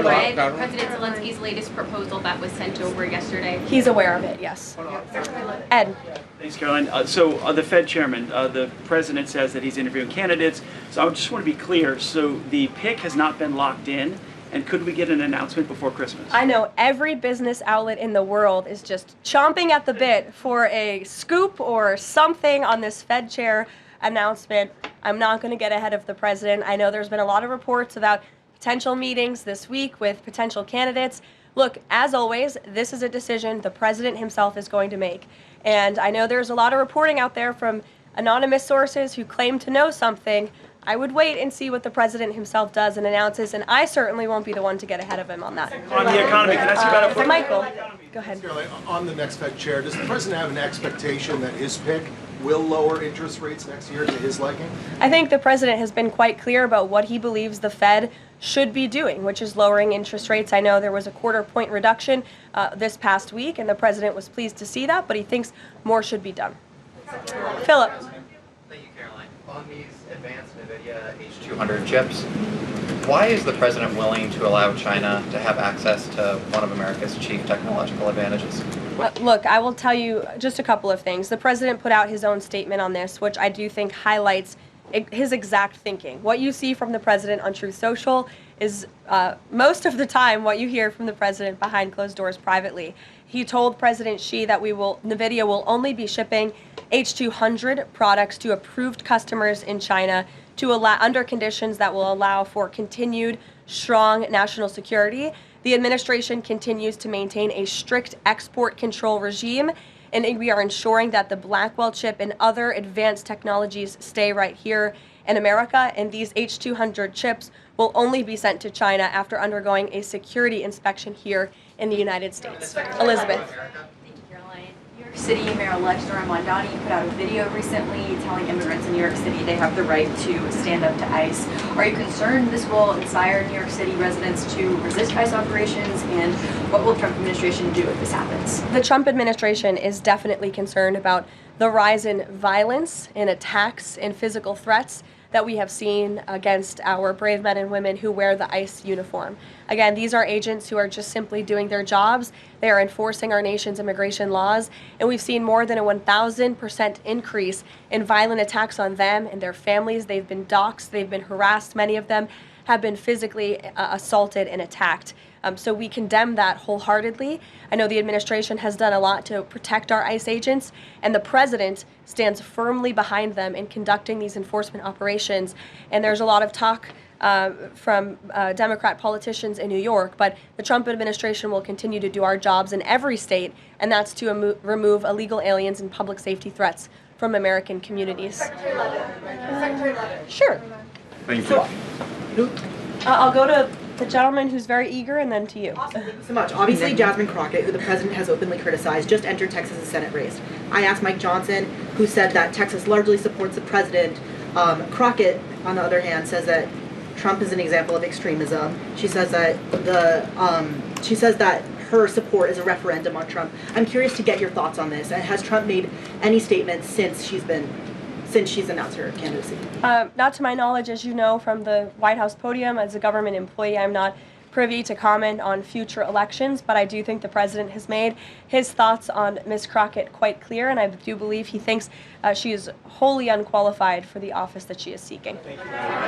read President Zelensky's latest proposal that was sent over yesterday? He's aware of it, yes. Ed. Thanks, Caroline. So the Fed chairman, the president says that he's interviewing candidates. So I just want to be clear. So the pick has not been locked in. And could we get an announcement before Christmas? I know every business outlet in the world is just chomping at the bit for a scoop or something on this Fed chair announcement. I'm not going to get ahead of the president. I know there's been a lot of reports about potential meetings this week with potential candidates. Look, as always, this is a decision the president himself is going to make. And I know there's a lot of reporting out there from anonymous sources who claim to know something. I would wait and see what the president himself does and announces, and I certainly won't be the one to get ahead of him on that. On the economy, can I ask you about it? Michael, go ahead. On the next Fed chair, does the president have an expectation that his pick will lower interest rates next year to his liking? I think the president has been quite clear about what he believes the Fed should be doing, which is lowering interest rates. I know there was a quarter-point reduction this past week, and the president was pleased to see that, but he thinks more should be done. Philip. Thank you, Caroline. On these advanced Nvidia H200 chips, why is the president willing to allow China to have access to one of America's chief technological advantages? Look, I will tell you just a couple of things. The president put out his own statement on this, which I do think highlights his exact thinking. What you see from the president on Truth Social is most of the time what you hear from the president behind closed doors privately. He told President Xi that Nvidia will only be shipping H200 products to approved customers in China under conditions that will allow for continued strong national security. The administration continues to maintain a strict export control regime, and we are ensuring that the Blackwell chip and other advanced technologies stay right here in America, and these H200 chips will only be sent to China after undergoing a security inspection here in the United States. Elizabeth. Thank you, Caroline. New York City Mayor-elect Zohran Mamdani put out a video recently telling immigrants in New York City they have the right to stand up to ICE. Are you concerned this will inspire New York City residents to resist ICE operations, and what will the Trump administration do if this happens? The Trump administration is definitely concerned about the rise in violence, in attacks, and physical threats that we have seen against our brave men and women who wear the ICE uniform. Again, these are agents who are just simply doing their jobs. They are enforcing our nation's immigration laws, and we've seen more than a 1,000% increase in violent attacks on them and their families. They've been doxxed, they've been harassed, many of them have been physically assaulted and attacked. So we condemn that wholeheartedly. I know the administration has done a lot to protect our ICE agents, and the president stands firmly behind them in conducting these enforcement operations. And there's a lot of talk from Democrat politicians in New York, but the Trump administration will continue to do our jobs in every state, and that's to remove illegal aliens and public safety threats from American communities. Secretary Leavitt. Sure. Thank you. I'll go to the gentleman who's very eager, and then to you. Awesome. Thank you so much. Obviously, Jasmine Crockett, who the president has openly criticized, just entered Texas' Senate race. I asked Mike Johnson, who said that Texas largely supports the president. Crockett, on the other hand, says that Trump is an example of extremism. She says that her support is a referendum on Trump. I'm curious to get your thoughts on this. And has Trump made any statements since she's announced her candidacy? Not to my knowledge, as you know, from the White House podium. As a government employee, I'm not privy to comment on future elections, but I do think the president has made his thoughts on Ms. Crockett quite clear, and I do believe he thinks she is wholly unqualified for the office that she is seeking.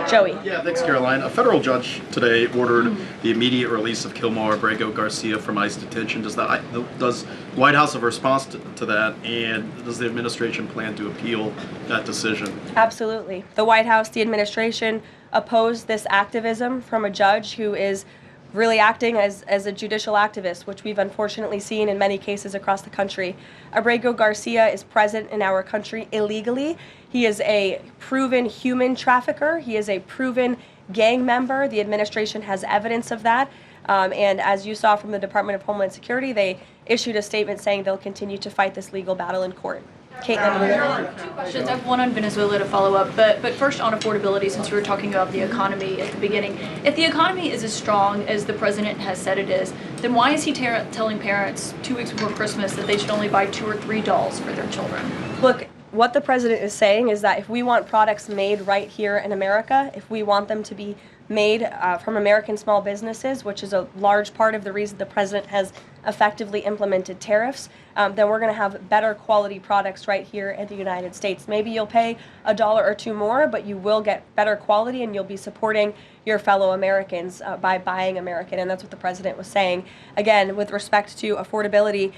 Joey. Yeah, thanks, Caroline. A federal judge today ordered the immediate release of Kilmar Abrego Garcia from ICE detention. Does White House have a response to that, and does the administration plan to appeal that decision? Absolutely. The White House, the administration, opposed this activism from a judge who is really acting as a judicial activist, which we've unfortunately seen in many cases across the country. Abrego Garcia is present in our country illegally. He is a proven human trafficker. He is a proven gang member. The administration has evidence of that. And as you saw from the Department of Homeland Security, they issued a statement saying they'll continue to fight this legal battle in court. Caitlin. Two questions. I have one on Venezuela to follow up, but first on affordability, since we were talking about the economy at the beginning. If the economy is as strong as the president has said it is, then why is he telling parents 2 weeks before Christmas that they should only buy 2 or 3 dolls for their children? Look, what the president is saying is that if we want products made right here in America, if we want them to be made from American small businesses, which is a large part of the reason the president has effectively implemented tariffs, then we're going to have better quality products right here in the United States. Maybe you'll pay $1 or $2 more, but you will get better quality and you'll be supporting your fellow Americans by buying American, and that's what the president was saying. Again, with respect to affordability,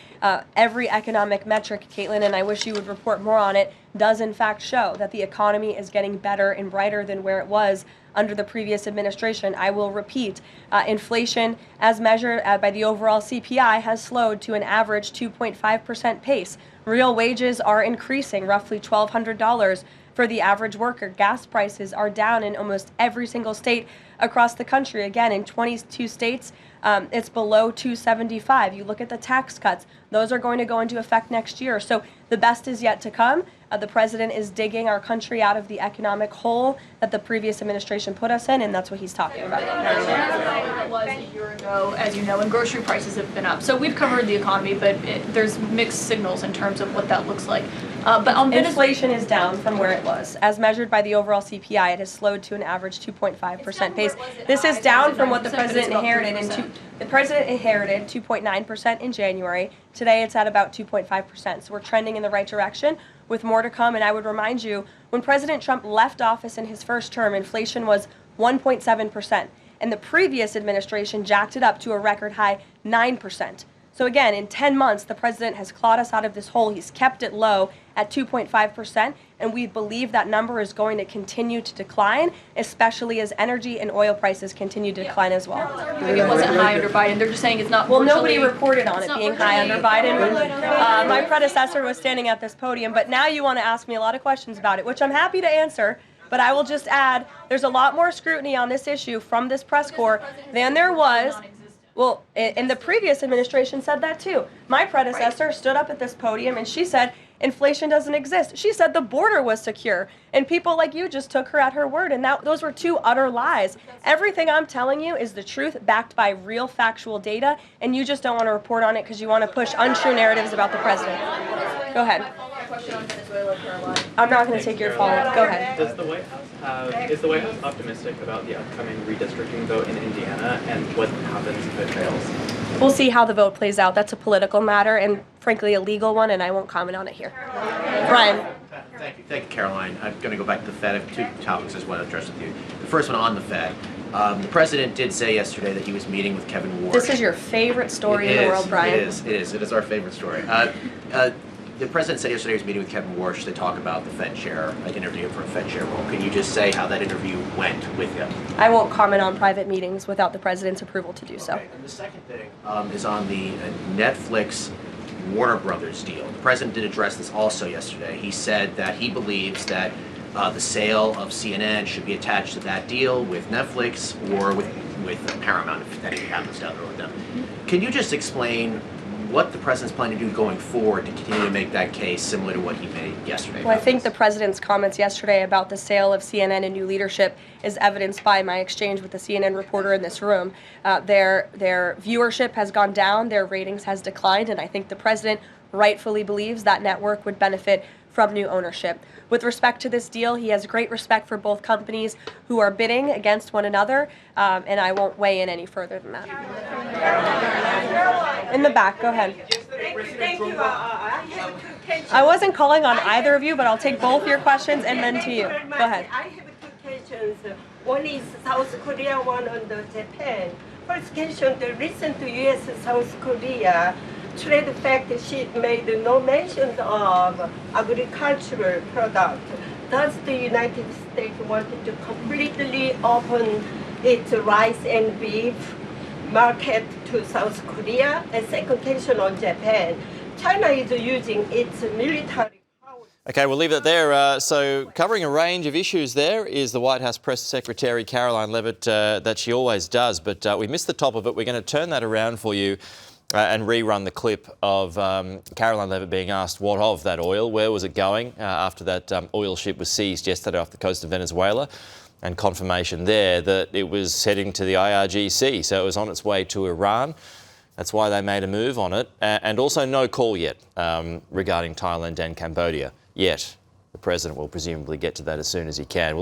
every economic metric, Caitlin, and I wish you would report more on it, does in fact show that the economy is getting better and brighter than where it was under the previous administration. I will repeat, inflation as measured by the overall CPI has slowed to an average 2.5% pace. Real wages are increasing, roughly $1,200 for the average worker. Gas prices are down in almost every single state across the country. Again, in 22 states, it's below $275. You look at the tax cuts, those are going to go into effect next year. So the best is yet to come. The president is digging our country out of the economic hole that the previous administration put us in, and that's what he's talking about. It was a year ago, as you know, and grocery prices have been up. So we've covered the economy, but there's mixed signals in terms of what that looks like. But on inflation is down from where it was. As measured by the overall CPI, it has slowed to an average 2.5% pace. This is down from what the president inherited. The president inherited 2.9% in January. Today it's at about 2.5%. So we're trending in the right direction with more to come. And I would remind you, when President Trump left office in his first term, inflation was 1.7%. And the previous administration jacked it up to a record high 9%. So again, in 10 months, the president has clawed us out of this hole. He's kept it low at 2.5%, and we believe that number is going to continue to decline, especially as energy and oil prices continue to decline as well. It wasn't high under Biden. They're just saying it's not. Well, nobody reported on it being high under Biden. My predecessor was standing at this podium, but now you want to ask me a lot of questions about it, which I'm happy to answer. But I will just add, there's a lot more scrutiny on this issue from this press corps than there was. Well, and the previous administration said that too. My predecessor stood up at this podium and she said inflation doesn't exist. She said the border was secure. And people like you just took her at her word, and those were two utter lies. Everything I'm telling you is the truth backed by real factual data, and you just don't want to report on it because you want to push untrue narratives about the president. Go ahead. Question on Venezuela, Karoline. I'm not going to take your follow-up. Go ahead. Does the White House is the White House optimistic about the upcoming redistricting vote in Indiana, and what happens if it fails? We'll see how the vote plays out. That's a political matter and, frankly, a legal one, and I won't comment on it here. Brian. Thank you, Caroline. I'm going to go back to the Fed. I have two topics I just want to address with you. The first one on the Fed. The president did say yesterday that he was meeting with Kevin Warsh. This is your favorite story in the world, Brian. It is our favorite story. The president said yesterday he was meeting with Kevin Warsh to talk about the Fed chair, like interview him for a Fed chair role. Can you just say how that interview went with him? I won't comment on private meetings without the president's approval to do so. Okay. And the second thing is on the Netflix Warner Brothers deal. The president did address this also yesterday. He said that he believes that the sale of CNN should be attached to that deal with Netflix or with Paramount if anything happens down the road with them. Can you just explain what the president's planning to do going forward to continue to make that case similar to what he made yesterday? Well, I think the president's comments yesterday about the sale of CNN and new leadership is evidenced by my exchange with the CNN reporter in this room. Their viewership has gone down, their ratings has declined, and I think the president rightfully believes that network would benefit from new ownership. With respect to this deal, he has great respect for both companies who are bidding against one another, and I won't weigh in any further than that. In the back, go ahead. Thank you. I wasn't calling on either of you, but I'll take both your questions and then to you. Go ahead. I have two questions. One is South Korea, one on the Japan. First question, the recent U.S.-South Korea trade fact sheet made no mention of agricultural product. Does the United States want to completely open its rice and beef market to South Korea? And second question on Japan. China is using its military power. Okay, we'll leave it there. So covering a range of issues there is the White House Press Secretary Karoline Leavitt, that she always does, but we missed the top of it. We're going to turn that around for you and rerun the clip of Karoline Leavitt being asked what of that oil, where was it going after that oil ship was seized yesterday off the coast of Venezuela, and confirmation there that it was heading to the IRGC, so it was on its way to Iran. That's why they made a move on it, and also no call yet regarding Thailand and Cambodia yet. The president will presumably get to that as soon as he can.